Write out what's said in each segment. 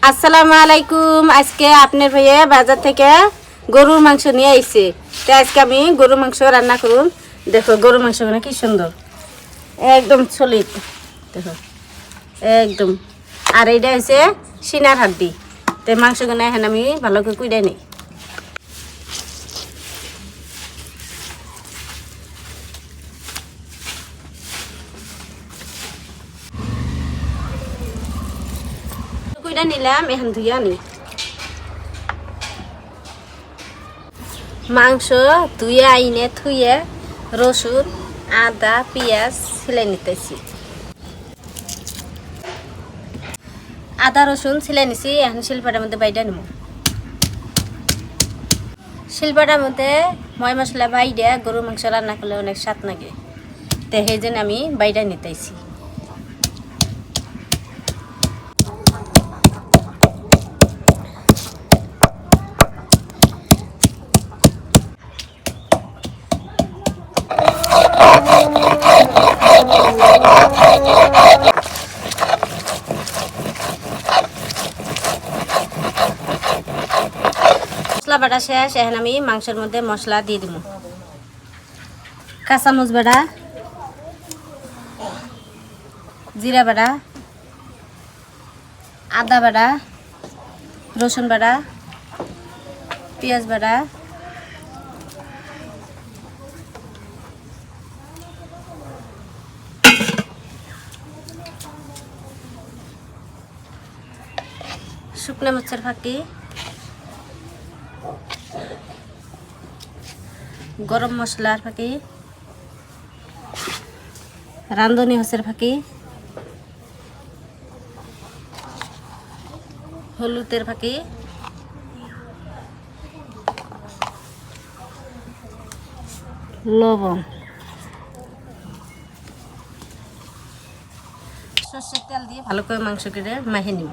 আসসালামু আলাইকুম। আজকে আপনার ভাইয়া বাজার থেকে গরুর মাংস নিয়ে আইছে। তো আজকে আমি গরুর মাংস রান্না করুন। দেখো গরুর মাংসগুলো কি সুন্দর, একদম সলিড। দেখো একদম। আর এইটা হচ্ছে সিনার হাড্ডি। তো মাংসগুলো এখন আমি ভালো করে কুইড়াই নিই। কুইড়া নিলাম, এখন ধুয়ে আনি। মাংস ধুয়ে আইনে থুয়ে রসুন আদা পেঁয়াজ ছিলে নিতেছি। আদা রসুন ছিলে নিছি, এখন শিলপাটার মধ্যে বাইটা নেব। শিলপাটার মধ্যে ময় মশলা বাইডা গরুর মাংস রান্না করলে অনেক স্বাদ লাগে। তো সেই জন্য আমি বাইটা নিতেছি। মশলা বাটা শেষ, এখন আমি মাংসের মধ্যে মশলা দিয়ে দিব। কাঁচামরিচ বাটা, জিরা বাটা, আদা বাটা, রসুন বাটা, পেঁয়াজ বাটা, শুকনো মরিচের ফাঁকি, গরম মশলার ফাঁকি, রাঁধুনি হসের ফাঁকি, হলুদের ফাঁকি, লবণ, সর্ষের তেল দিয়ে ভালো করে মাংস কেটে মাখে নিব।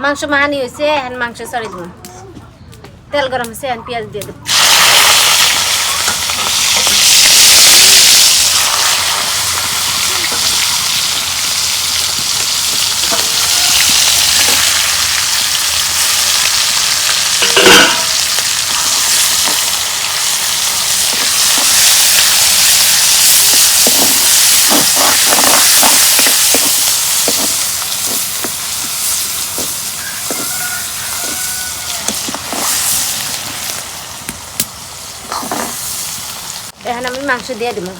মাংস মাহানি হয়েছে, এখন মাংস চড়ে দেব। তেল গরম হয়েছে, এখন পেঁয়াজ দিয়ে দেব। এখন আমি মাংস দিয়ে দেবো।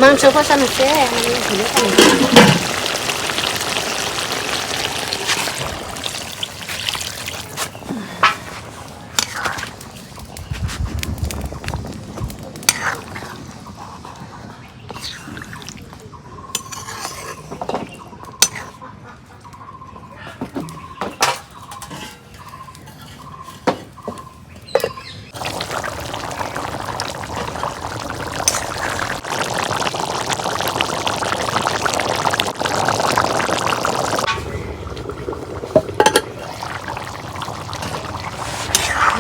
মাংস কষানো হচ্ছে,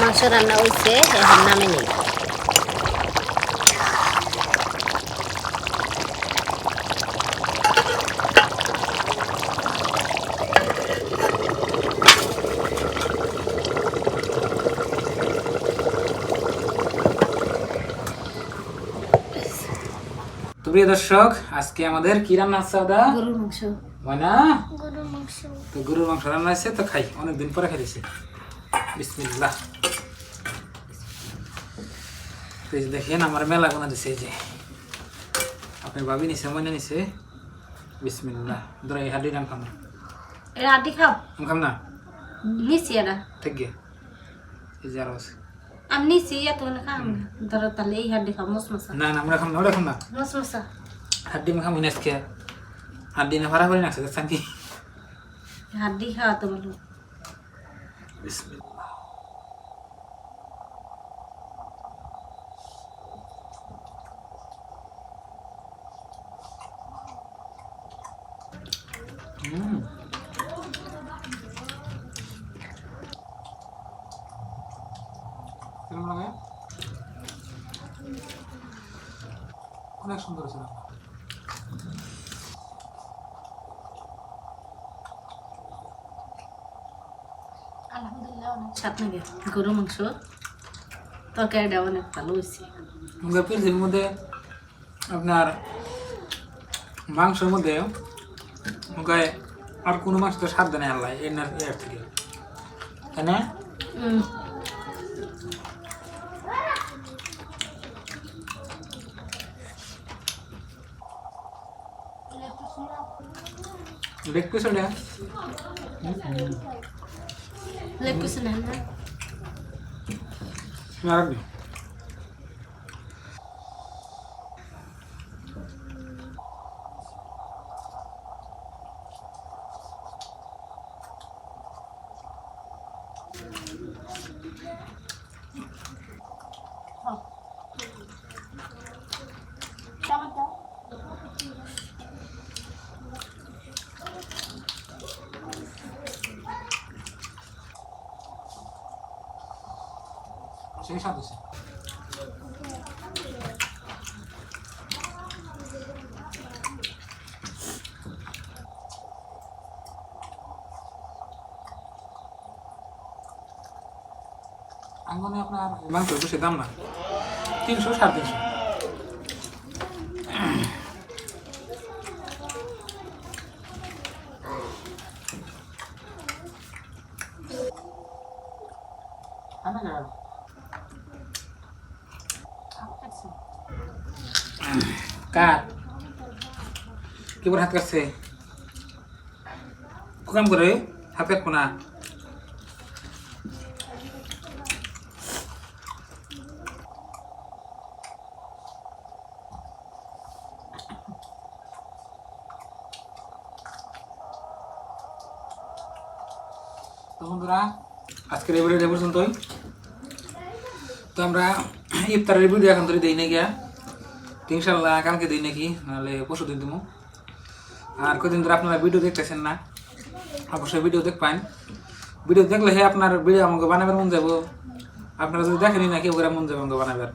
মাংস রান্না হয়েছে, এখন নামে নেই। তো প্রিয় দর্শক, আজকে আমাদের কি রান্না আছে? দাদা গরুর মাংস। ময়না, গরুর মাংস। তো গরুর মাংস রান্না আছে, তো খাই, অনেকদিন পরে খাইছি। বিসমিল্লাহ। তো এই যে দেখেন আমার মেলা গোনা দিছে, এই যে আপনার ভাবি নিছে, ময়না নিছে। বিসমিল্লাহ। ধরো এই হাড্ডি নাম খাম না, এটা হাড্ডি খাও? আমি খাম না, নিছি এটা ঠিক গে। এই যে আরো আছে, আমি নিছি, এত না খাম না। ধরো তাহলে এই হাড্ডি খাও, মশমশা। না না আমরা খাম না, ওটা খাম না, মশমশা হাড্ডি আমি খাম না। আজকে হাড্ডি না ভাড়া করে নাকছে, দেখছেন কি? হাড্ডি খাওয়া তো বলো। বিসমিল্লাহ। কেমন লাগে? অনেক সুন্দর ছিল। আলহামদুলিল্লাহ অনেক স্বাদ লাগে গরুর মাংস, তরকারিটা অনেক ভালো হয়েছে। পিলসির মধ্যে আপনার মাংসের মধ্যে গায়ে আর কোনো মাংস তো স্বাদ দেয় না আল্লাহ এর থেকে, তাই না? লেগ পিস ওটা লেগ পিস না রাখবি। সেই স্বাদ আছে। আঙ্গনে আপনার মাংস বেশি দাম না, 300 350। কাট কি হাত কাটছে, কাম করে হাত কাটবো না। তো বন্ধুরা, আজকের এই ভিডিওটা পর্যন্তই। তো আমরা ইফতারের ভিডিও এখন ধরে দিই না গিয়া, ইনশাল্লাহ কালকে দিই নাকি, নাহলে পরশু দিন দেবো। আর কদিন ধরে আপনারা ভিডিও দেখতেছেন না, অবশ্যই ভিডিও দেখবেন। ভিডিও দেখলে হে আপনার ভিডিও আমাকে বানাবার মন যাবো, আপনারা যদি দেখেনি না কেউ করে মন যাবে আমাকে বানাবার।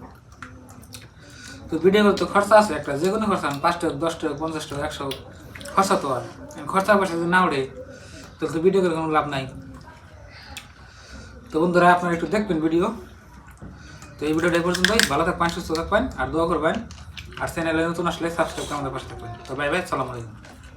তো ভিডিও তো খরচা আছে একটা, যে কোনো খরচা, 5 টাকা 10 টাকা 50 টাকা 100 খরচা তো আর খরচা পয়সা যদি না ওঠে তাহলে তো ভিডিও করে কোনো লাভ নাই। তো বন্ধুরা আপনারা একটু দেখবেন ভিডিও। তো এই ভিডিওটা এই পর্যন্তই, ভালো থাকবেন, সুস্থ থাকবেন, আর দোয়া করবেন, আর চ্যানেলে নতুন আসলে সাবস্ক্রাইব করে আমাদের পাশে থাকবেন। তো বাই বাই, আসসালামু আলাইকুম।